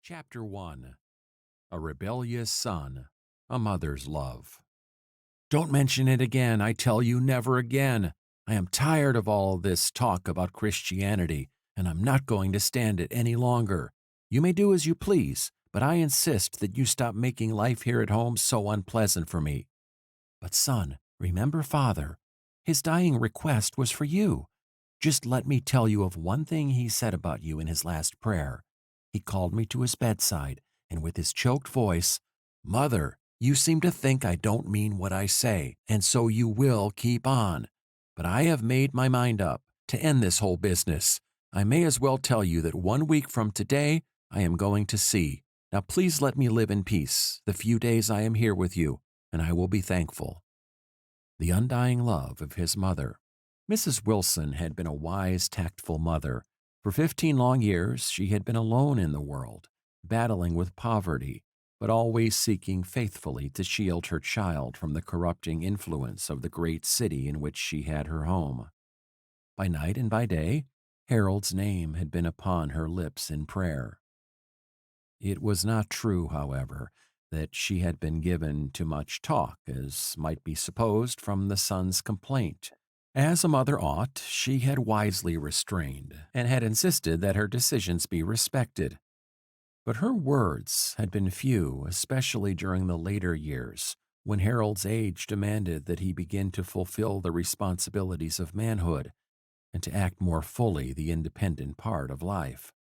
Chapter 1. A Rebellious Son, a Mother's Love. Don't mention it again, I tell you, never again. I am tired of all this talk about Christianity, and I'm not going to stand it any longer. You may do as you please, but I insist that you stop making life here at home so unpleasant for me. But son, remember father. His dying request was for you. Just let me tell you of one thing he said about you in his last prayer. He called me to his bedside, and with his choked voice, Mother, you seem to think I don't mean what I say, and so you will keep on. But I have made my mind up to end this whole business. I may as well tell you that 1 week from today, I am going to sea. Now please let me live in peace the few days I am here with you, and I will be thankful. The undying love of his mother. Mrs. Wilson had been a wise, tactful mother. For 15 long years, she had been alone in the world, battling with poverty, but always seeking faithfully to shield her child from the corrupting influence of the great city in which she had her home. By night and by day, Harold's name had been upon her lips in prayer. It was not true, however, that she had been given to much talk, as might be supposed from the son's complaint. As a mother ought, she had wisely restrained, and had insisted that her decisions be respected. But her words had been few, especially during the later years, when Harold's age demanded that he begin to fulfill the responsibilities of manhood, and to act more fully the independent part of life.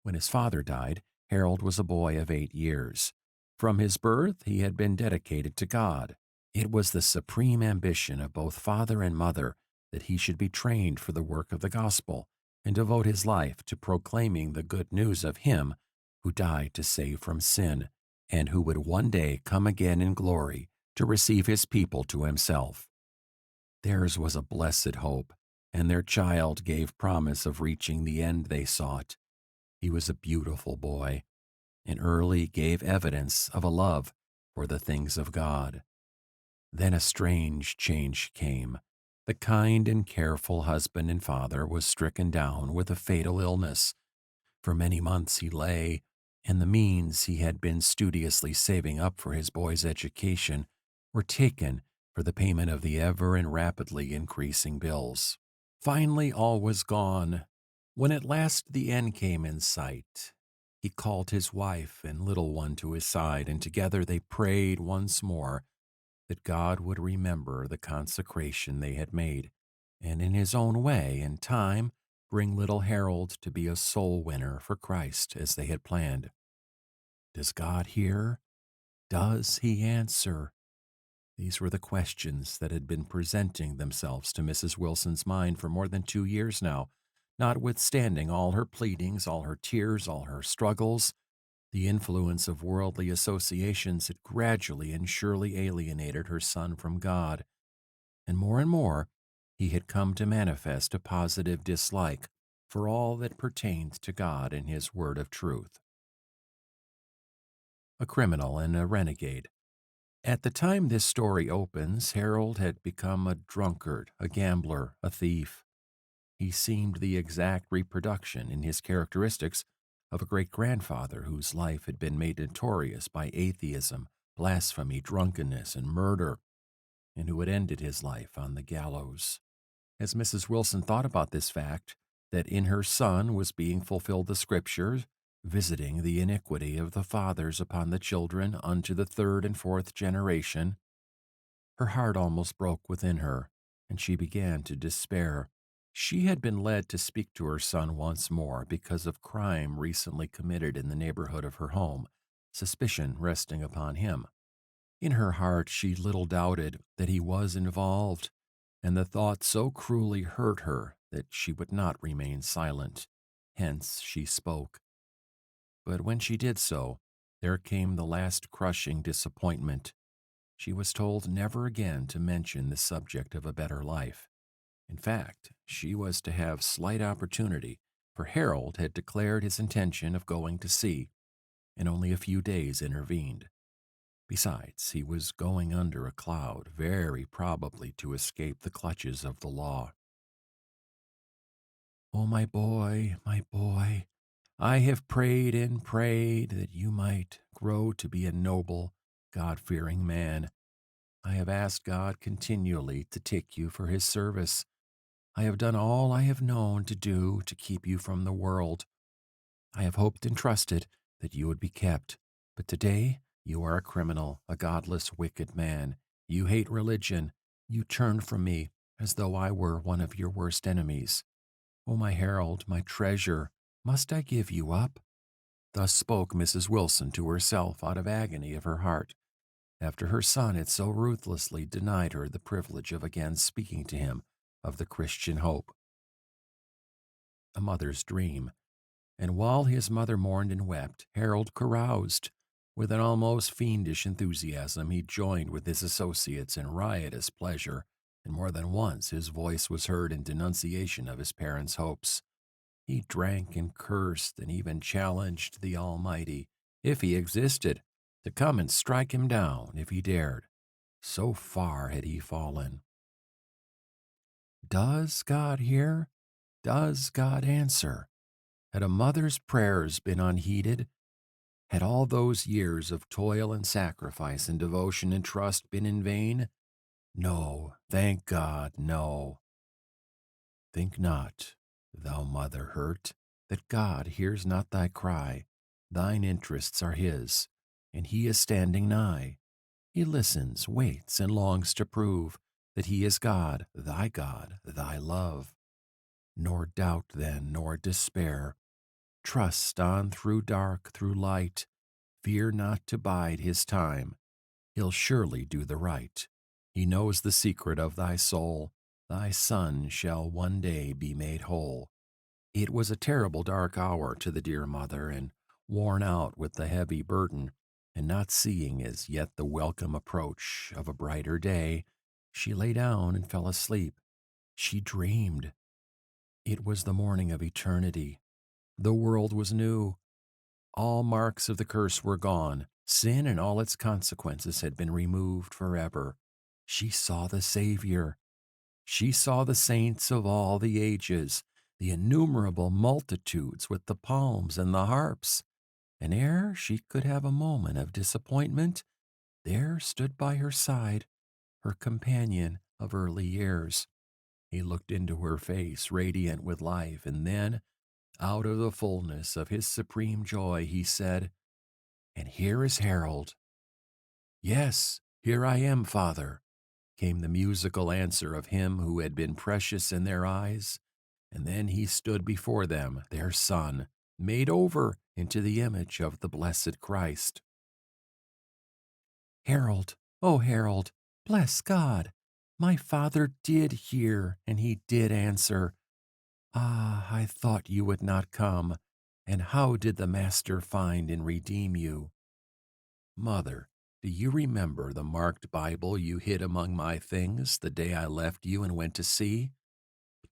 When his father died, Harold was a boy of 8 years. From his birth, he had been dedicated to God. It was the supreme ambition of both father and mother that he should be trained for the work of the gospel and devote his life to proclaiming the good news of him who died to save from sin and who would one day come again in glory to receive his people to himself. Theirs was a blessed hope, and their child gave promise of reaching the end they sought. He was a beautiful boy, and early gave evidence of a love for the things of God. Then a strange change came. The kind and careful husband and father was stricken down with a fatal illness. For many months he lay, and the means he had been studiously saving up for his boy's education were taken for the payment of the ever and rapidly increasing bills. Finally, all was gone. When at last the end came in sight, he called his wife and little one to his side, and together they prayed once more that God would remember the consecration they had made, and in his own way and time bring little Harold to be a soul winner for Christ as they had planned. Does God hear? Does he answer? These were the questions that had been presenting themselves to Mrs. Wilson's mind for more than 2 years now. Notwithstanding all her pleadings, all her tears, all her struggles, the influence of worldly associations had gradually and surely alienated her son from God, and more, he had come to manifest a positive dislike for all that pertained to God and his word of truth. A criminal and a renegade. At the time this story opens, Harold had become a drunkard, a gambler, a thief. He seemed the exact reproduction in his characteristics of a great-grandfather whose life had been made notorious by atheism, blasphemy, drunkenness, and murder, and who had ended his life on the gallows. As Mrs. Wilson thought about this fact, that in her son was being fulfilled the scripture, visiting the iniquity of the fathers upon the children unto the third and fourth generation, her heart almost broke within her, and she began to despair. She had been led to speak to her son once more because of crime recently committed in the neighborhood of her home, suspicion resting upon him. In her heart, she little doubted that he was involved, and the thought so cruelly hurt her that she would not remain silent. Hence she spoke. But when she did so, there came the last crushing disappointment. She was told never again to mention the subject of a better life. In fact, she was to have slight opportunity, for Harold had declared his intention of going to sea, and only a few days intervened. Besides, he was going under a cloud, very probably to escape the clutches of the law. Oh, my boy, I have prayed and prayed that you might grow to be a noble, God fearing man. I have asked God continually to take you for his service. I have done all I have known to do to keep you from the world. I have hoped and trusted that you would be kept. But today you are a criminal, a godless, wicked man. You hate religion. You turn from me as though I were one of your worst enemies. O my Harold, my treasure, must I give you up? Thus spoke Mrs. Wilson to herself out of agony of her heart, after her son had so ruthlessly denied her the privilege of again speaking to him of the Christian hope. A mother's dream. And while his mother mourned and wept, Harold caroused. With an almost fiendish enthusiasm, he joined with his associates in riotous pleasure, and more than once his voice was heard in denunciation of his parents' hopes. He drank and cursed and even challenged the Almighty, if he existed, to come and strike him down if he dared. So far had he fallen. Does God hear? Does God answer? Had a mother's prayers been unheeded? Had all those years of toil and sacrifice and devotion and trust been in vain? No, thank God, no. Think not, thou mother hurt, that God hears not thy cry. Thine interests are his, and he is standing nigh. He listens, waits, and longs to prove that he is God, thy love. Nor doubt then, nor despair. Trust on through dark, through light. Fear not to bide his time. He'll surely do the right. He knows the secret of thy soul. Thy son shall one day be made whole. It was a terrible dark hour to the dear mother, and worn out with the heavy burden, and not seeing as yet the welcome approach of a brighter day, she lay down and fell asleep. She dreamed. It was the morning of eternity. The world was new. All marks of the curse were gone. Sin and all its consequences had been removed forever. She saw the Savior. She saw the saints of all the ages, the innumerable multitudes with the palms and the harps. And ere she could have a moment of disappointment, there stood by her side her companion of early years. He looked into her face, radiant with life, and then, out of the fullness of his supreme joy, he said, "And here is Harold." "Yes, here I am, Father," came the musical answer of him who had been precious in their eyes. And then he stood before them, their son, made over into the image of the blessed Christ. "Harold, oh Harold, bless God! My father did hear, and he did answer. Ah, I thought you would not come. And how did the Master find and redeem you? Mother, do you remember the marked Bible you hid among my things the day I left you and went to sea?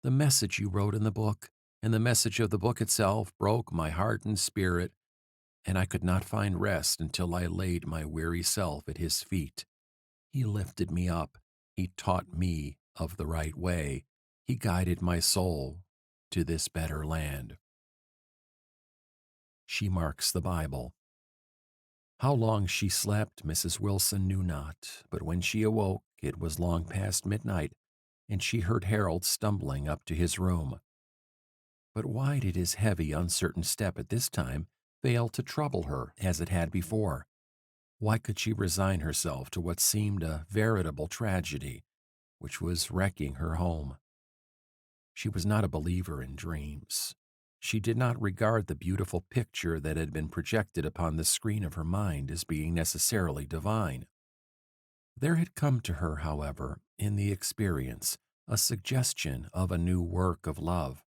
The message you wrote in the book, and the message of the book itself broke my heart and spirit, and I could not find rest until I laid my weary self at his feet. He lifted me up. He taught me of the right way. He guided my soul to this better land." She marks the Bible. How long she slept, Mrs. Wilson knew not, but when she awoke, it was long past midnight, and she heard Harold stumbling up to his room. But why did his heavy, uncertain step at this time fail to trouble her as it had before? Why could she resign herself to what seemed a veritable tragedy, which was wrecking her home? She was not a believer in dreams. She did not regard the beautiful picture that had been projected upon the screen of her mind as being necessarily divine. There had come to her, however, in the experience, a suggestion of a new work of love.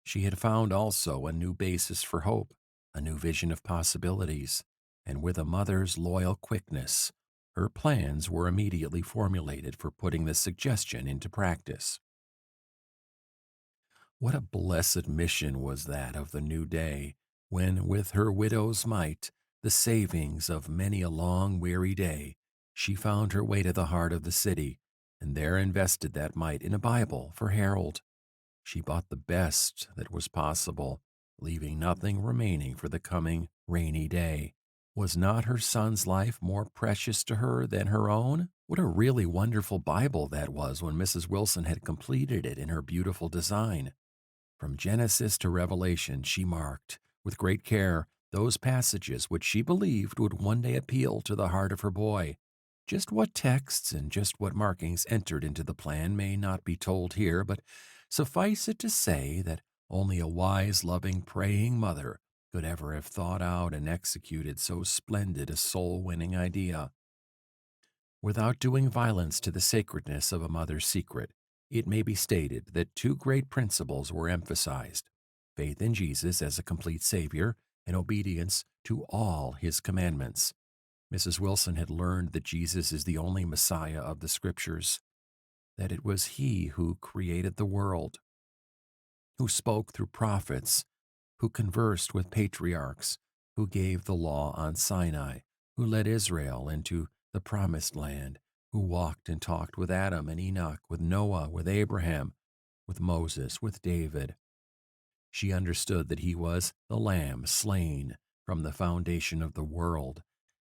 She had found also a new basis for hope, a new vision of possibilities, and with a mother's loyal quickness, her plans were immediately formulated for putting the suggestion into practice. What a blessed mission was that of the new day, when, with her widow's mite, the savings of many a long, weary day, she found her way to the heart of the city, and there invested that mite in a Bible for Harold. She bought the best that was possible, leaving nothing remaining for the coming rainy day. Was not her son's life more precious to her than her own? What a really wonderful Bible that was when Mrs. Wilson had completed it in her beautiful design. From Genesis to Revelation, she marked, with great care, those passages which she believed would one day appeal to the heart of her boy. Just what texts and just what markings entered into the plan may not be told here, but suffice it to say that only a wise, loving, praying mother could ever have thought out and executed so splendid a soul-winning idea. Without doing violence to the sacredness of a mother's secret, it may be stated that two great principles were emphasized: faith in Jesus as a complete Savior and obedience to all his commandments. Mrs. Wilson had learned that Jesus is the only Messiah of the Scriptures, that it was he who created the world, who spoke through prophets, who conversed with patriarchs, who gave the law on Sinai, who led Israel into the promised land, who walked and talked with Adam and Enoch, with Noah, with Abraham, with Moses, with David. She understood that he was the Lamb slain from the foundation of the world,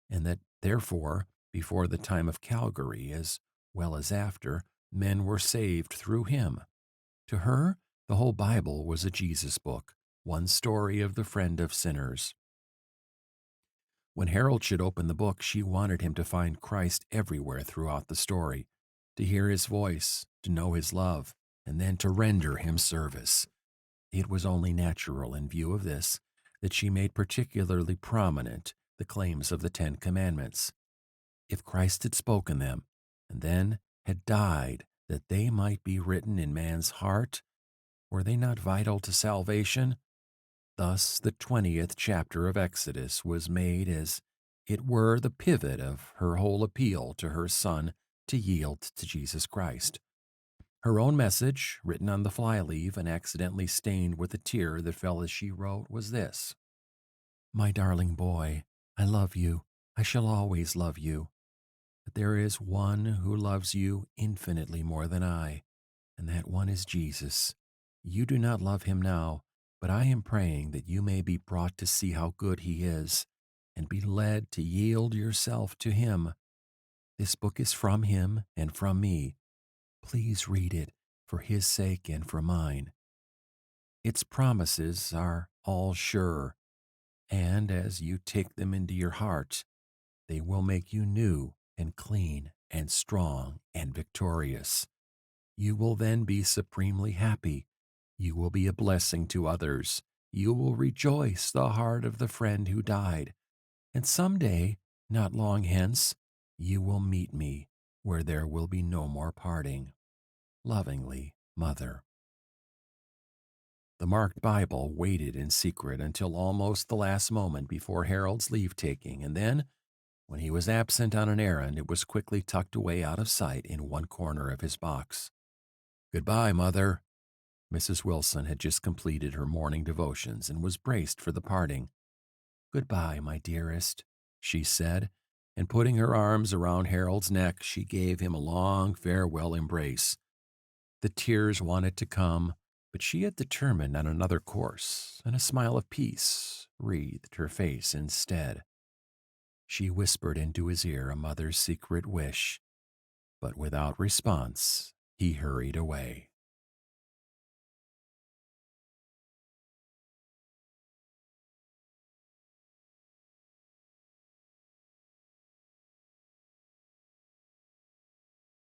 and that, therefore, before the time of Calvary, as well as after, men were saved through him. To her, the whole Bible was a Jesus book, one story of the friend of sinners. When Harold should open the book, she wanted him to find Christ everywhere throughout the story, to hear his voice, to know his love, and then to render him service. It was only natural, in view of this, that she made particularly prominent the claims of the Ten Commandments. If Christ had spoken them, and then had died that they might be written in man's heart, were they not vital to salvation? Thus, the 20th chapter of Exodus was made as it were the pivot of her whole appeal to her son to yield to Jesus Christ. Her own message, written on the flyleaf and accidentally stained with a tear that fell as she wrote, was this: My darling boy, I love you. I shall always love you. But there is one who loves you infinitely more than I, and that one is Jesus. You do not love him now, but I am praying that you may be brought to see how good he is, and be led to yield yourself to him. This book is from him and from me. Please read it for his sake and for mine. Its promises are all sure, and as you take them into your heart, they will make you new and clean and strong and victorious. You will then be supremely happy. You will be a blessing to others. You will rejoice the heart of the friend who died. And someday, not long hence, you will meet me where there will be no more parting. Lovingly, Mother. The marked Bible waited in secret until almost the last moment before Harold's leave-taking, and then, when he was absent on an errand, it was quickly tucked away out of sight in one corner of his box. Goodbye, Mother. Mrs. Wilson had just completed her morning devotions and was braced for the parting. Goodbye, my dearest, she said, and putting her arms around Harold's neck, she gave him a long farewell embrace. The tears wanted to come, but she had determined on another course, and a smile of peace wreathed her face instead. She whispered into his ear a mother's secret wish, but without response, he hurried away.